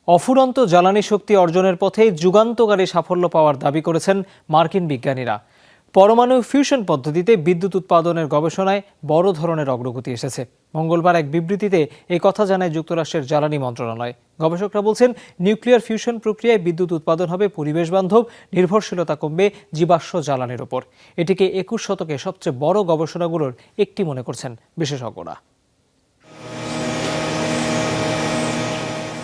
অফুরন্ত জ্বালানি শক্তি অর্জনের পথে যুগান্তকারী সাফল্য পাওয়ার দাবি করেছেন মার্কিন বিজ্ঞানীরা। পরমাণু ফিউশন পদ্ধতিতে বিদ্যুৎ উৎপাদনের গবেষণায় বড় ধরনের অগ্রগতি এসেছে। মঙ্গলবার এক বিবৃতিতে এই কথা জানায় যুক্তরাষ্ট্রের জ্বালানি মন্ত্রণালয়। গবেষকরা বলছেন, নিউক্লিয়ার ফিউশন প্রক্রিয়ায় বিদ্যুৎ উৎপাদন হবে পরিবেশ বান্ধব, নির্ভরশীলতা কমবে জীবাশ্ম জ্বালানির ওপর। এটিকে 21 শতকে সবচেয়ে বড় গবেষণাগুলোর একটি মনে করছেন বিশেষজ্ঞরা।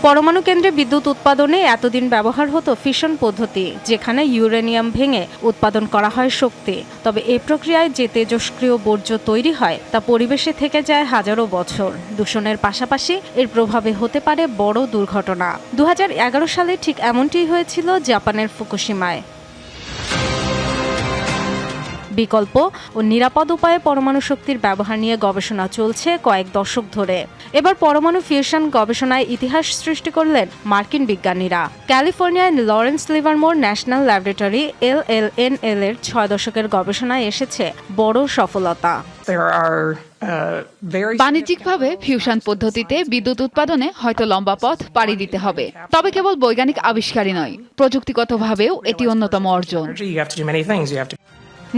পরমাণু কেন্দ্রে বিদ্যুৎ উৎপাদনে এতদিন ব্যবহার হতো ফিশন পদ্ধতি, যেখানে ইউরেনিয়াম ভেঙে উৎপাদন করা হয় শক্তি। তবে এই প্রক্রিয়ায় যে তেজস্ক্রিয় বর্জ্য তৈরি হয় তা পরিবেশে থেকে যায় হাজারো বছর। দূষণের পাশাপাশি এর প্রভাবে হতে পারে বড় দুর্ঘটনা। 2011 সালে ঠিক এমনটিই হয়েছিল জাপানের ফুকুশিমায়। বিকল্প ও নিরাপদ উপায়ে পরমাণু শক্তির ব্যবহার নিয়ে গবেষণা চলছে কয়েক দশক ধরে। এবার পরমাণু ফিউশন গবেষণায় ইতিহাস সৃষ্টি করলেন মার্কিন বিজ্ঞানীরা। ক্যালিফোর্নিয়ার Lawrence Livermore national laboratory LLNL এর 6 দশকের গবেষণায় এসেছে বড় সফলতা। বাণিজ্যিকভাবে ফিউশন পদ্ধতিতে বিদ্যুৎ উৎপাদনে হয়তো লম্বা পথ পাড়ি দিতে হবে, তবে কেবল বৈজ্ঞানিক আবিষ্কারই নয়, প্রযুক্তিগতভাবেও এটি অন্যতম অর্জন।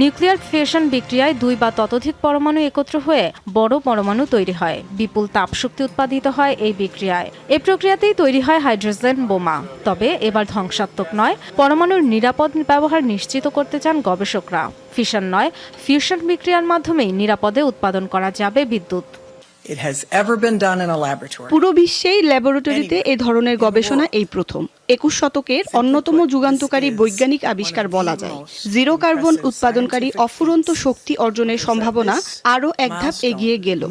নিউক্লিয়ার ফিউশন বিক্রিয়ায় 2 বা ততোধিক পরমাণু একত্র হয়ে বড় পরমাণু তৈরি হয়। বিপুল তাপশক্তি উৎপাদিত হয় এই বিক্রিয়ায়। এই প্রক্রিয়াতেই তৈরি হয় হাইড্রোজেন বোমা। তবে এবার ধ্বংসাত্মক নয়, পরমাণুর নিরাপদ ব্যবহার নিশ্চিত করতে চান গবেষকরা। ফিশন নয়, ফিউশন বিক্রিয়ার মাধ্যমেই নিরাপদে উৎপাদন করা যাবে বিদ্যুৎ। পুরো বিশ্বেই ল্যাবরেটরিতে এ ধরনের গবেষণা এই প্রথম। 21 শতকের অন্যতম যুগান্তকারী বৈজ্ঞানিক আবিষ্কার বলা যায়। জিরো কার্বন উৎপাদনকারী অফুরন্ত শক্তি অর্জনের সম্ভাবনা আরও এক ধাপ এগিয়ে গেল।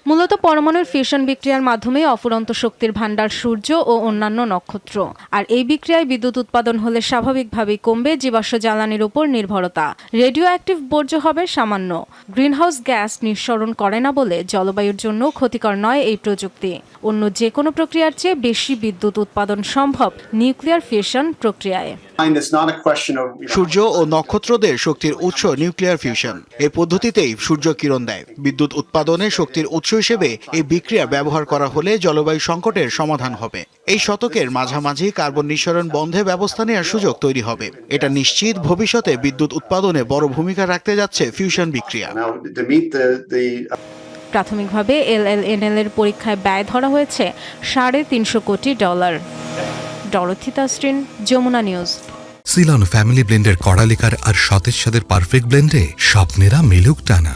মূলত পরমাণুর ফিউশন বিক্রিয়ার মাধ্যমে অফুরন্ত শক্তির ভাণ্ডার সূর্য ও অন্যান্য নক্ষত্র। আর এই বিক্রিয়ায় বিদ্যুৎ উৎপাদন হলে স্বাভাবিকভাবেই কমবে জীবাশ্ম জ্বালানির উপর নির্ভরতা। রেডিও অ্যাক্টিভ বর্জ্য হবে সামান্য। গ্রিনহাউস গ্যাস নিঃসরণ করে না বলে জলবায়ুর জন্য ক্ষতিকর নয় এই প্রযুক্তি। অন্য যে কোনো প্রক্রিয়ার চেয়ে বেশি বিদ্যুৎ উৎপাদন সম্ভব নিউক্লিয়ার ফিউশন প্রক্রিয়ায়। সূর্য ও নক্ষত্রদের শক্তির উৎস নিউক্লিয়ার ফিউশন। এই পদ্ধতিতেই সূর্য কিরণ দেয়। বিদ্যুৎ উৎপাদনে শক্তির উৎস হিসেবে এই বিক্রিয়া ব্যবহার করা হলে জলবায়ু সংকটের সমাধান হবে। এই শতকের মাঝামাঝি কার্বন নিঃসরণ বন্ধে ব্যবস্থা নেওয়ার সুযোগ তৈরি হবে। এটা নিশ্চিত ভবিষ্যতে বিদ্যুৎ উৎপাদনে বড় ভূমিকা রাখতে যাচ্ছে ফিউশন বিক্রিয়া। প্রাথমিকভাবে LLNL এর পরীক্ষায় ব্যয় ধরা হয়েছে $350 crore. Dorothy Tasrin, Jamuna news. Ceylon family ব্লেন্ডের কড়ালিকার আর সতেজ স্বাদের পারফেক্ট ব্লেন্ডে স্বপ্নেরা মিলুক টানা।